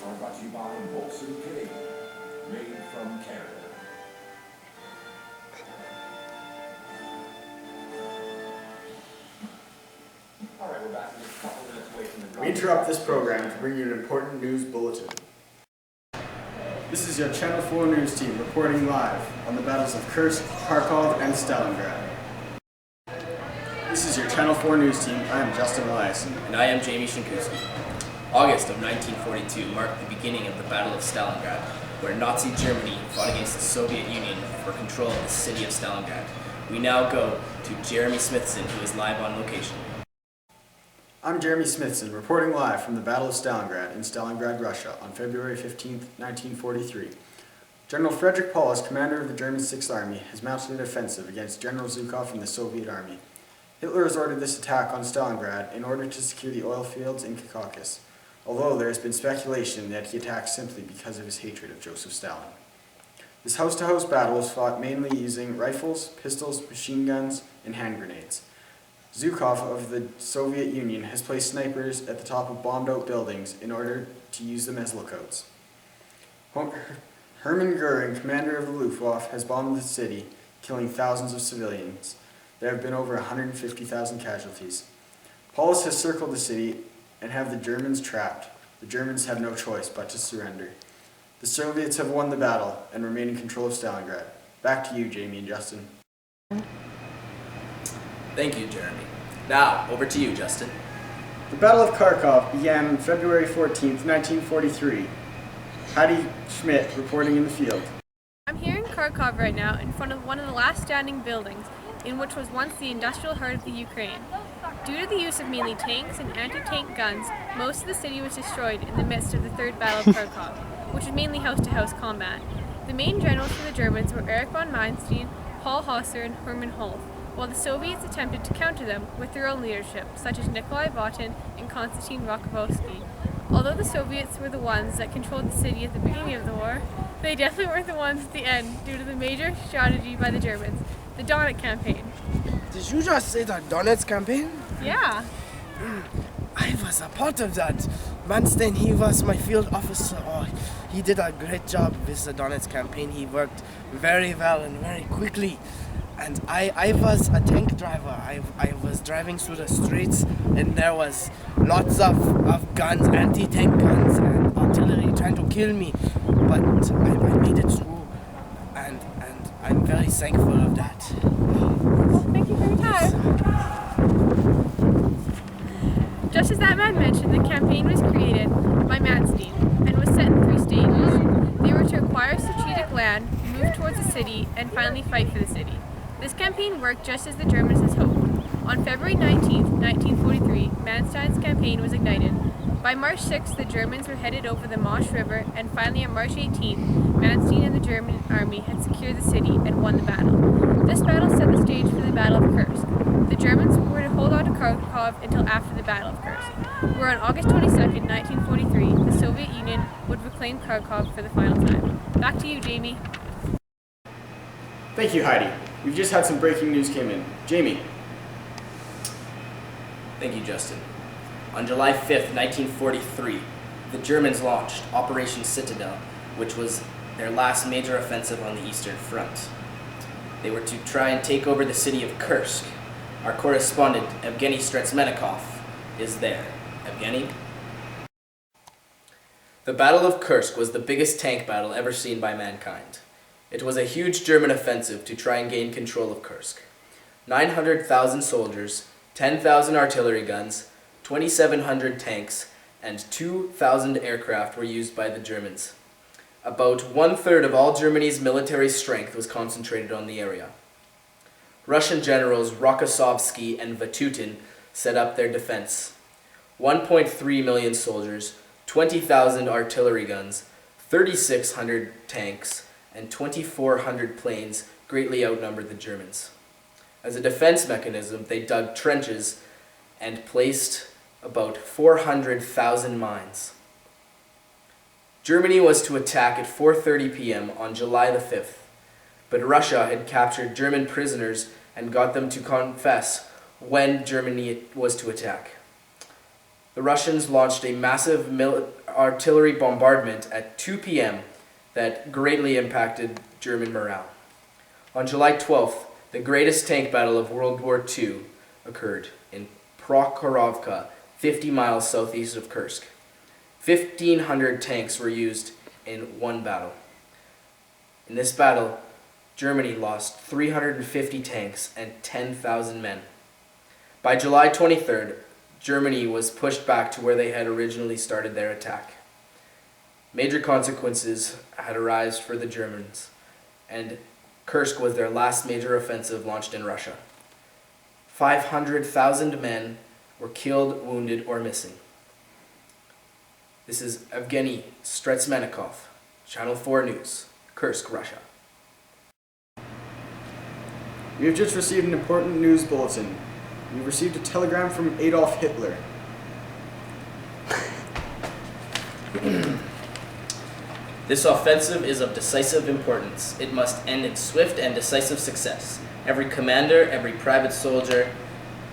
are brought to you by Molson Canadian, made from Canada. All right, we're back. We're a couple minutes away from the We interrupt this program to bring you an important news bulletin. This is your Channel 4 news team reporting live on the battles of Kursk, Kharkov, and Stalingrad. This is your Channel 4 news team. I am Justin Eliason. And I am Jamie Shinkuski. August of 1942 marked the beginning of the Battle of Stalingrad, where Nazi Germany fought against the Soviet Union for control of the city of Stalingrad. We now go to Jeremy Smithson, who is live on location. I'm Jeremy Smithson, reporting live from the Battle of Stalingrad in Stalingrad, Russia, on February 15, 1943. General Frederick Paulus, commander of the German Sixth Army, has mounted an offensive against General Zhukov and the Soviet Army. Hitler has ordered this attack on Stalingrad in order to secure the oil fields in Caucasus, although there has been speculation that he attacked simply because of his hatred of Joseph Stalin. This house-to-house battle was fought mainly using rifles, pistols, machine guns, and hand grenades. Zhukov of the Soviet Union has placed snipers at the top of bombed-out buildings in order to use them as lookouts. Hermann Goering, commander of the Luftwaffe, has bombed the city, killing thousands of civilians. There have been over 150,000 casualties. Paulus has circled the city and have the Germans trapped. The Germans have no choice but to surrender. The Soviets have won the battle and remain in control of Stalingrad. Back to you, Jamie and Justin. Thank you, Jeremy. Now, over to you, Justin. The Battle of Kharkov began on February 14, 1943. Heidi Schmidt reporting in the field. I'm here in Kharkov right now in front of one of the last standing buildings in which was once the industrial heart of the Ukraine. Due to the use of mainly tanks and anti-tank guns, most of the city was destroyed in the midst of the Third Battle of Kharkov, which was mainly house-to-house combat. The main generals for the Germans were Erich von Manstein, Paul Hauser, and Hermann Holth, while the Soviets attempted to counter them with their own leadership, such as Nikolai Votin and Konstantin Rokossovsky. Although the Soviets were the ones that controlled the city at the beginning of the war, they definitely weren't the ones at the end due to the major strategy by the Germans, the Donetsk campaign. Did you just say the Donetsk campaign? Yeah. I was a part of that. Manstein, he was my field officer. Oh, he did a great job with the Donetsk campaign. He worked very well and very quickly. And I was a tank driver. I was driving through the streets and there was lots of guns, anti-tank guns and artillery trying to kill me. But I made it through and I'm very thankful of that. Well, thank you for your time. Just as that man mentioned, the campaign was created by Manstein and was set in 3 stages. They were to acquire strategic land, move towards the city, and finally fight for the city. This campaign worked just as the Germans had hoped. On February 19, 1943, Manstein's campaign was ignited. By March 6, the Germans were headed over the Mosh River, and finally on March 18, Manstein and the German army had secured the city and won the battle. This battle set the stage for the Battle of Kursk. The Germans were to hold on to Kharkov until after the Battle of Kursk, where on August 22, 1943, the Soviet Union would reclaim Kharkov for the final time. Back to you, Jamie. Thank you, Heidi. We've just had some breaking news came in. Jamie. Thank you, Justin. On July 5th, 1943, the Germans launched Operation Citadel, which was their last major offensive on the Eastern Front. They were to try and take over the city of Kursk. Our correspondent, Evgeny Stretsmenikov, is there. Evgeny? The Battle of Kursk was the biggest tank battle ever seen by mankind. It was a huge German offensive to try and gain control of Kursk. 900,000 soldiers, 10,000 artillery guns, 2,700 tanks, and 2,000 aircraft were used by the Germans. About 1/3 of all Germany's military strength was concentrated on the area. Russian generals Rokossovsky and Vatutin set up their defense. 1.3 million soldiers, 20,000 artillery guns, 3,600 tanks, and 2,400 planes greatly outnumbered the Germans. As a defense mechanism, they dug trenches and placed about 400,000 mines. Germany was to attack at 4:30 p.m. on July the 5th, but Russia had captured German prisoners and got them to confess when Germany was to attack. The Russians launched a massive artillery bombardment at 2 p.m. that greatly impacted German morale. On July 12th, the greatest tank battle of World War II occurred in Prokhorovka, 50 miles southeast of Kursk. 1,500 tanks were used in one battle. In this battle, Germany lost 350 tanks and 10,000 men. By July 23rd, Germany was pushed back to where they had originally started their attack. Major consequences had arisen for the Germans, and Kursk was their last major offensive launched in Russia. 500,000 men were killed, wounded, or missing. This is Evgeny Stretsmenikov, Channel 4 News, Kursk, Russia. We have just received an important news bulletin. We received a telegram from Adolf Hitler. This offensive is of decisive importance. It must end in swift and decisive success. Every commander, every private soldier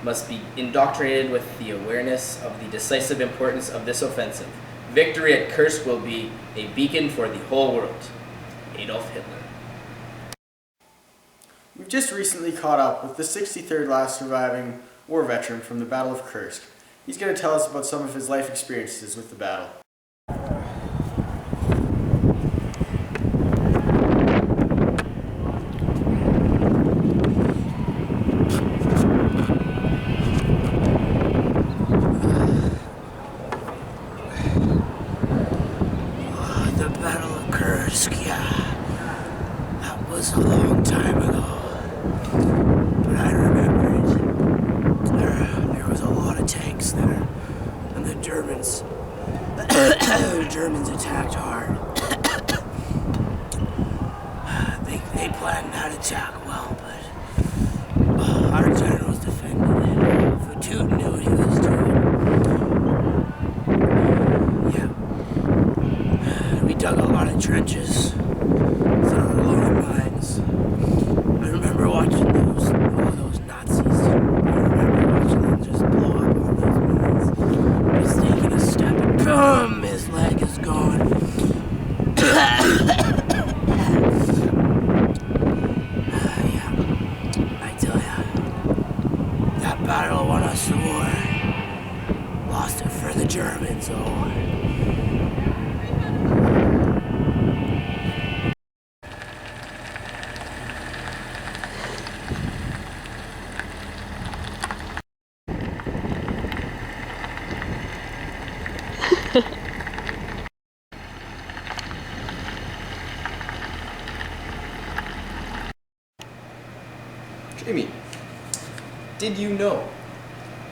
must be indoctrinated with the awareness of the decisive importance of this offensive. Victory at Kursk will be a beacon for the whole world. Adolf Hitler. We've just recently caught up with the 63rd last surviving war veteran from the Battle of Kursk. He's going to tell us about some of his life experiences with the battle. The Battle of Kursk, yeah. That was a long time ago. But I remember it. There was a lot of tanks there. And the Germans attacked hard. They planned that attack well, but our generals defended it. Fatut knew what he was doing. Yeah. We dug a lot of trenches, threw a lot of mines. I remember watching those Nazis. I remember watching them just blow up all those mines. He's taking a step and boom, his leg is gone. Yeah, I tell ya, that battle won us the war. Lost it for the Germans, oh. Jamie, Did you know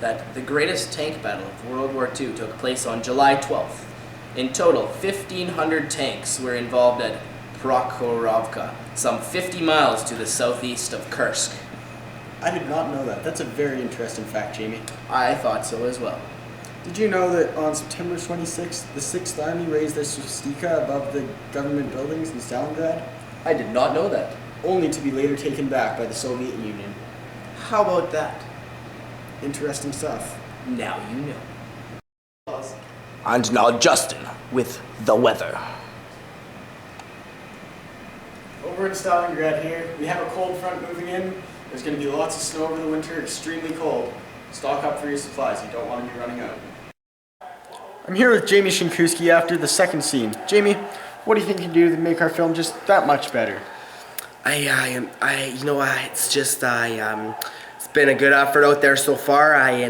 that the greatest tank battle of World War II took place on July 12th? In total, 1,500 tanks were involved at Prokhorovka, some 50 miles to the southeast of Kursk. I did not know that. That's a very interesting fact, Jamie. I thought so as well. Did you know that on September 26th, the 6th Army raised their swastika above the government buildings in Stalingrad? I did not know that. Only to be later taken back by the Soviet Union. How about that? Interesting stuff. Now you know. And now Justin with the weather. Over in Stalingrad here, we have a cold front moving in. There's going to be lots of snow over the winter, extremely cold. Stock up for your supplies, you don't want to be running out. I'm here with Jamie Shinkuski after the second scene. Jamie, what do you think you can do to make our film just that much better? It's been a good effort out there so far. I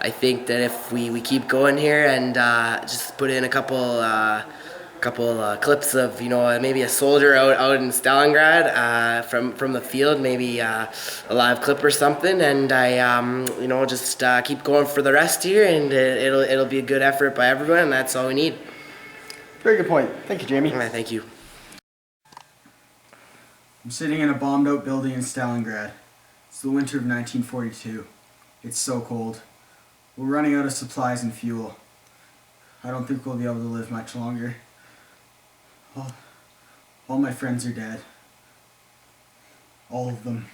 think that if we keep going here and just put in a couple clips of maybe a soldier out in Stalingrad from the field, maybe a live clip or something, and just keep going for the rest here, and it'll be a good effort by everyone, and that's all we need. Very good point. Thank you, Jamie. All right, thank you. I'm sitting in a bombed out building in Stalingrad. It's the winter of 1942. It's so cold. We're running out of supplies and fuel. I don't think we'll be able to live much longer. All my friends are dead. All of them.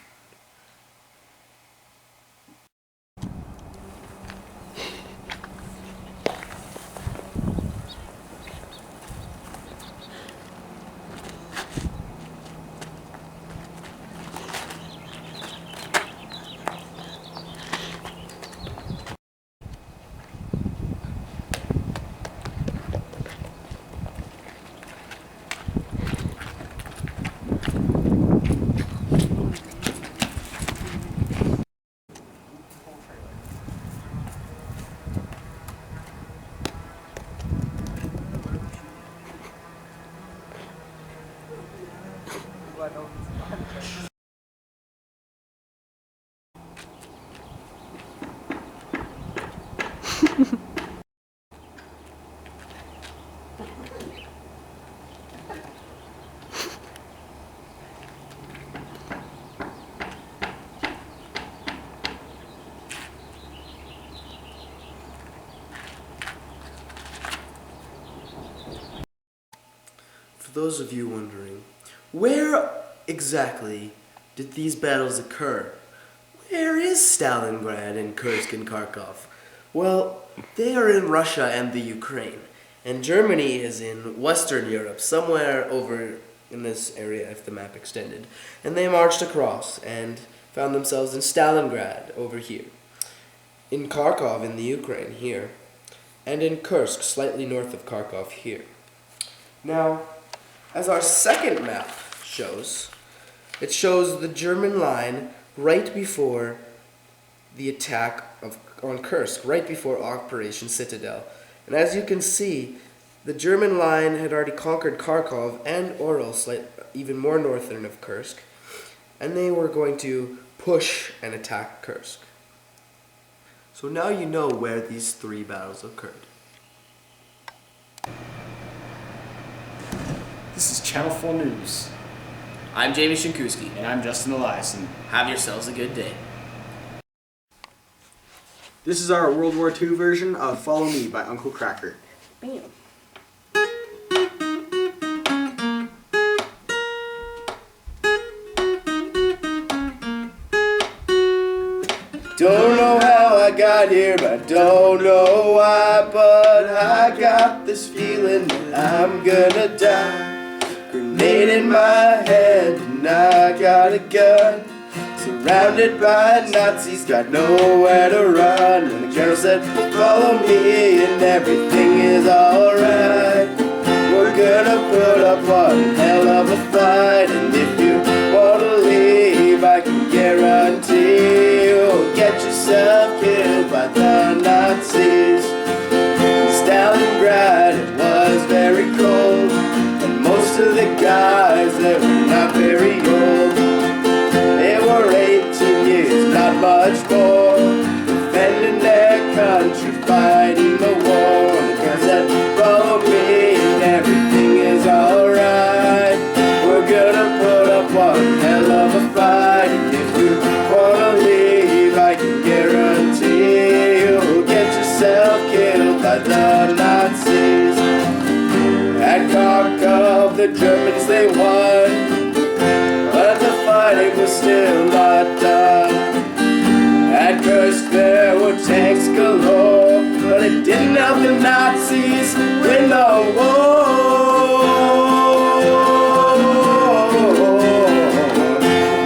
For those of you wondering, where exactly did these battles occur? Where is Stalingrad and Kursk and Kharkov? Well, they are in Russia and the Ukraine, and Germany is in Western Europe, somewhere over in this area if the map extended. And they marched across and found themselves in Stalingrad over here, in Kharkov in the Ukraine here, and in Kursk, slightly north of Kharkov here. Now, as our second map shows, it shows the German line right before the attack on Kursk, right before Operation Citadel. And as you can see, the German line had already conquered Kharkov and Orel, even more northern of Kursk, and they were going to push and attack Kursk. So now you know where these three battles occurred. This is Channel 4 News, I'm Jamie Shinkuski. and I'm Justin Eliason. Have yourselves a good day. This is our World War II version of Follow Me by Uncle Cracker. Don't know how I got here, I don't know why, but I got this feeling that I'm gonna die. Grenade in my hand and I got a gun. Surrounded by Nazis, got nowhere to run. And the girl said, follow me and everything is alright. We're gonna put up one hell of a fight. And if you wanna leave, I can guarantee you'll get yourself killed by the Nazis. Stalingrad, it was very cold, and most of the guys, they were not very old. They were 18 years, not much more, defending their country, fighting the war. The girl said, follow me and everything is alright. We're gonna put up one hell of a fight. And if you wanna leave, I can guarantee you'll get yourself killed by the Nazis. At Kharkov, the Germans, they won, but the fighting was still not done. At Kursk there were tanks galore, but it didn't help the Nazis win the war.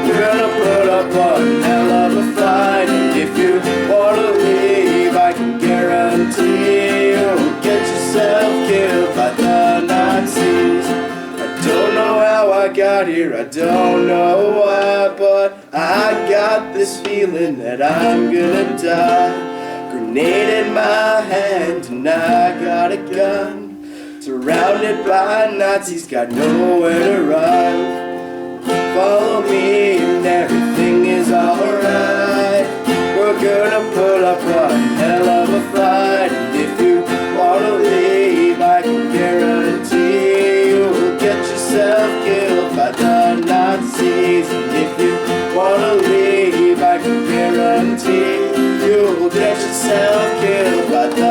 We're gonna put up one hell of a fight, and if you wanna leave, I can guarantee you'll get yourself killed by the Nazis. I don't know how I got here, I don't know why, but I got this feeling that I'm gonna die. Grenade in my hand and I got a gun. Surrounded by Nazis, got nowhere to run. Follow me and everything is alright. We're gonna put up one hell of a fight. And if you wanna leave, I can guarantee you'll get yourself killed by the Nazis. And if you wanna leave, I can guarantee you'll get yourself killed by the